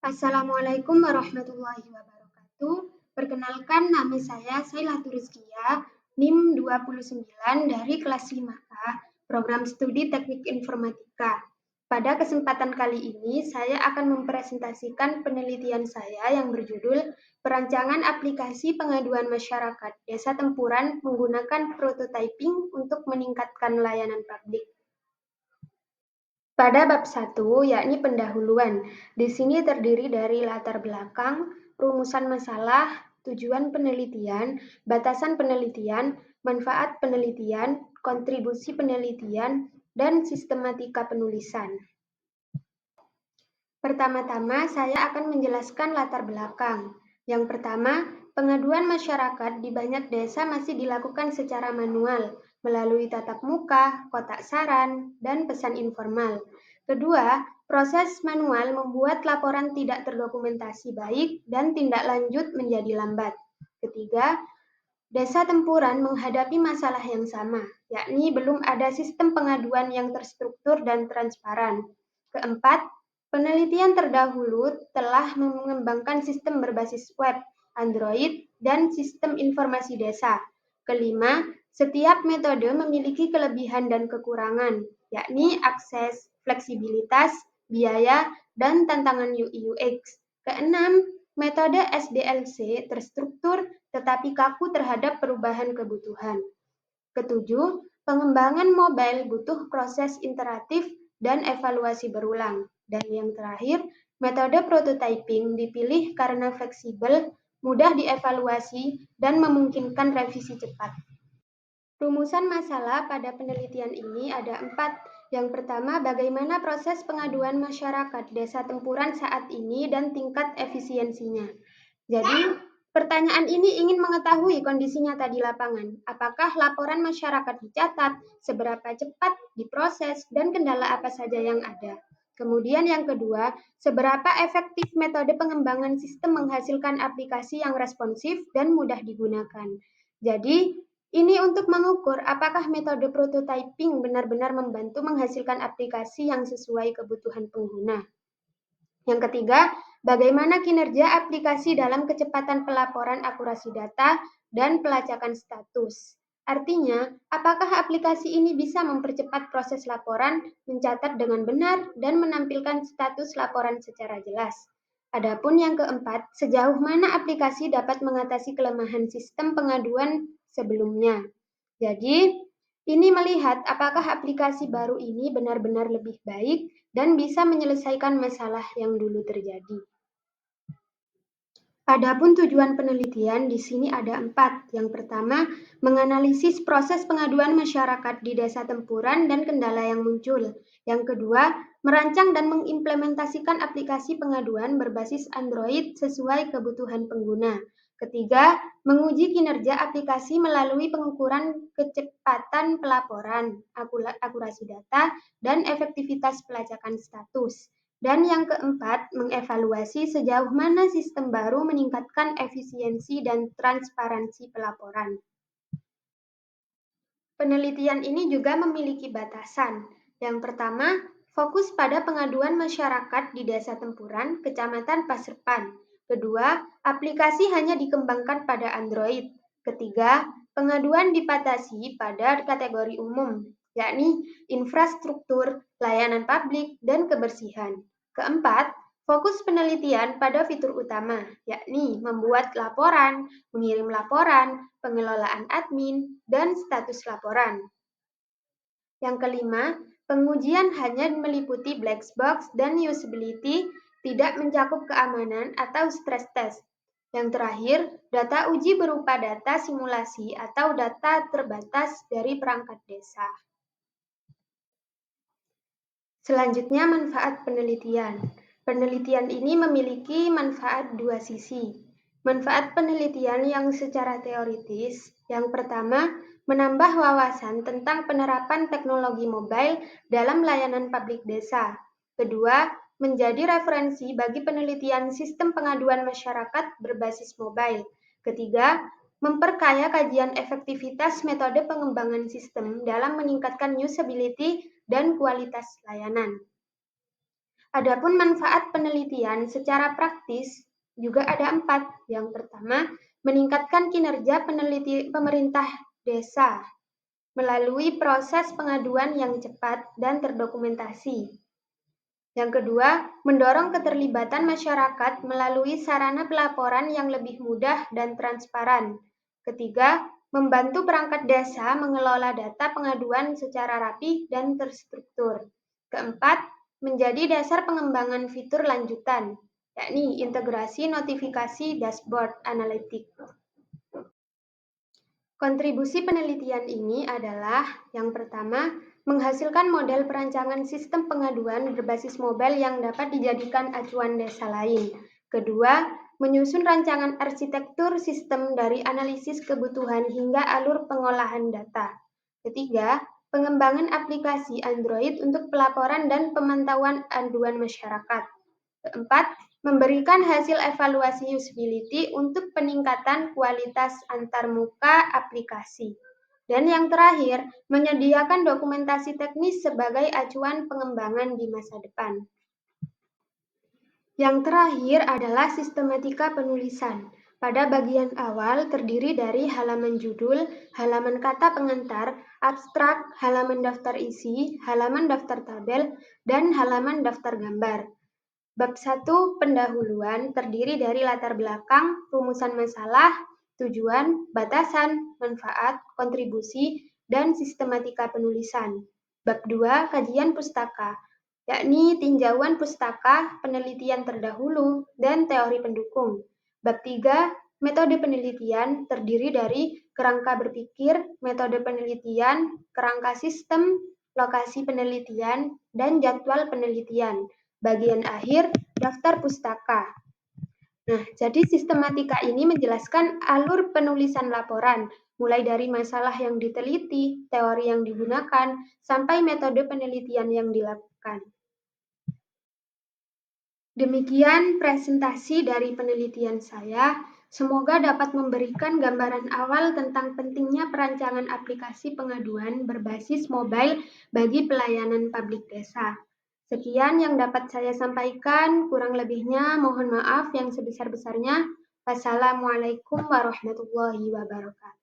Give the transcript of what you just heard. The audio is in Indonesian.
Assalamualaikum warahmatullahi wabarakatuh. Perkenalkan, nama saya Saila Turiskia, NIM 29 dari kelas 5A, Program Studi Teknik Informatika. Pada kesempatan kali ini, saya akan mempresentasikan penelitian saya yang berjudul Perancangan Aplikasi Pengaduan Masyarakat Desa Tempuran Menggunakan Prototyping untuk Meningkatkan Layanan Publik. Pada bab 1, yakni pendahuluan, di sini terdiri dari latar belakang, rumusan masalah, tujuan penelitian, batasan penelitian, manfaat penelitian, kontribusi penelitian, dan sistematika penulisan. Pertama-tama, saya akan menjelaskan latar belakang. Yang pertama, pengaduan masyarakat di banyak desa masih dilakukan secara manual, melalui tatap muka, kotak saran, dan pesan informal. Kedua, proses manual membuat laporan tidak terdokumentasi baik dan tindak lanjut menjadi lambat. Ketiga, Desa Tempuran menghadapi masalah yang sama, yakni belum ada sistem pengaduan yang terstruktur dan transparan. Keempat, penelitian terdahulu telah mengembangkan sistem berbasis web, Android, dan sistem informasi desa. Kelima, setiap metode memiliki kelebihan dan kekurangan, yakni akses, fleksibilitas, biaya, dan tantangan UI/UX. Keenam, metode SDLC terstruktur tetapi kaku terhadap perubahan kebutuhan. Ketujuh, pengembangan mobile butuh proses iteratif dan evaluasi berulang. Dan yang terakhir, metode prototyping dipilih karena fleksibel, mudah dievaluasi, dan memungkinkan revisi cepat. Rumusan masalah pada penelitian ini ada 4. Yang pertama, bagaimana proses pengaduan masyarakat Desa Tempuran saat ini dan tingkat efisiensinya. Jadi, pertanyaan ini ingin mengetahui kondisi nyata di lapangan. Apakah laporan masyarakat dicatat, seberapa cepat diproses, dan kendala apa saja yang ada. Kemudian yang kedua, seberapa efektif metode pengembangan sistem menghasilkan aplikasi yang responsif dan mudah digunakan. Jadi, ini untuk mengukur apakah metode prototyping benar-benar membantu menghasilkan aplikasi yang sesuai kebutuhan pengguna. Yang ketiga, bagaimana kinerja aplikasi dalam kecepatan pelaporan akurasi data dan pelacakan status. Artinya, apakah aplikasi ini bisa mempercepat proses laporan, mencatat dengan benar, dan menampilkan status laporan secara jelas. Adapun yang keempat, sejauh mana aplikasi dapat mengatasi kelemahan sistem pengaduan sebelumnya. Jadi, ini melihat apakah aplikasi baru ini benar-benar lebih baik dan bisa menyelesaikan masalah yang dulu terjadi. Adapun tujuan penelitian di sini ada 4. Yang pertama, menganalisis proses pengaduan masyarakat di Desa Tempuran dan kendala yang muncul. Yang kedua, merancang dan mengimplementasikan aplikasi pengaduan berbasis Android sesuai kebutuhan pengguna. Ketiga, menguji kinerja aplikasi melalui pengukuran kecepatan pelaporan, akurasi data, dan efektivitas pelacakan status. Dan yang keempat, mengevaluasi sejauh mana sistem baru meningkatkan efisiensi dan transparansi pelaporan. Penelitian ini juga memiliki batasan. Yang pertama, fokus pada pengaduan masyarakat di Desa Tempuran, Kecamatan Paserpan. Kedua, aplikasi hanya dikembangkan pada Android. Ketiga, pengaduan dibatasi pada kategori umum, yakni infrastruktur, layanan publik, dan kebersihan. Keempat, fokus penelitian pada fitur utama, yakni membuat laporan, mengirim laporan, pengelolaan admin, dan status laporan. Yang kelima, pengujian hanya meliputi black box dan usability, tidak mencakup keamanan atau stress test. Yang terakhir, data uji berupa data simulasi atau data terbatas dari perangkat desa. Selanjutnya, manfaat penelitian. Penelitian ini memiliki manfaat dua sisi. Manfaat penelitian yang secara teoritis, yang pertama, menambah wawasan tentang penerapan teknologi mobile dalam layanan publik desa. Kedua, menjadi referensi bagi penelitian sistem pengaduan masyarakat berbasis mobile. Ketiga, memperkaya kajian efektivitas metode pengembangan sistem dalam meningkatkan usability dan kualitas layanan. Adapun manfaat penelitian penelitian secara praktis juga ada 4. Yang pertama, meningkatkan kinerja pemerintah desa melalui proses pengaduan yang cepat dan terdokumentasi. Yang kedua, mendorong keterlibatan masyarakat melalui sarana pelaporan yang lebih mudah dan transparan. Ketiga, membantu perangkat desa mengelola data pengaduan secara rapi dan terstruktur. Keempat, menjadi dasar pengembangan fitur lanjutan, yakni integrasi notifikasi dashboard analitik. Kontribusi penelitian ini adalah yang pertama, menghasilkan model perancangan sistem pengaduan berbasis mobile yang dapat dijadikan acuan desa lain. Kedua, menyusun rancangan arsitektur sistem dari analisis kebutuhan hingga alur pengolahan data. Ketiga, pengembangan aplikasi Android untuk pelaporan dan pemantauan aduan masyarakat. Keempat, memberikan hasil evaluasi usability untuk peningkatan kualitas antarmuka aplikasi. Dan yang terakhir, menyediakan dokumentasi teknis sebagai acuan pengembangan di masa depan. Yang terakhir adalah sistematika penulisan. Pada bagian awal terdiri dari halaman judul, halaman kata pengantar, abstrak, halaman daftar isi, halaman daftar tabel, dan halaman daftar gambar. Bab 1 pendahuluan terdiri dari latar belakang, rumusan masalah, tujuan, batasan, manfaat, kontribusi, dan sistematika penulisan. Bab 2 kajian pustaka, yakni tinjauan pustaka, penelitian terdahulu, dan teori pendukung. Bab 3 metode penelitian terdiri dari kerangka berpikir, metode penelitian, kerangka sistem, lokasi penelitian, dan jadwal penelitian. Bagian akhir, daftar pustaka. Nah, jadi sistematika ini menjelaskan alur penulisan laporan, mulai dari masalah yang diteliti, teori yang digunakan, sampai metode penelitian yang dilakukan. Demikian presentasi dari penelitian saya. Semoga dapat memberikan gambaran awal tentang pentingnya perancangan aplikasi pengaduan berbasis mobile bagi pelayanan publik desa. Sekian yang dapat saya sampaikan, kurang lebihnya mohon maaf yang sebesar-besarnya. Wassalamualaikum warahmatullahi wabarakatuh.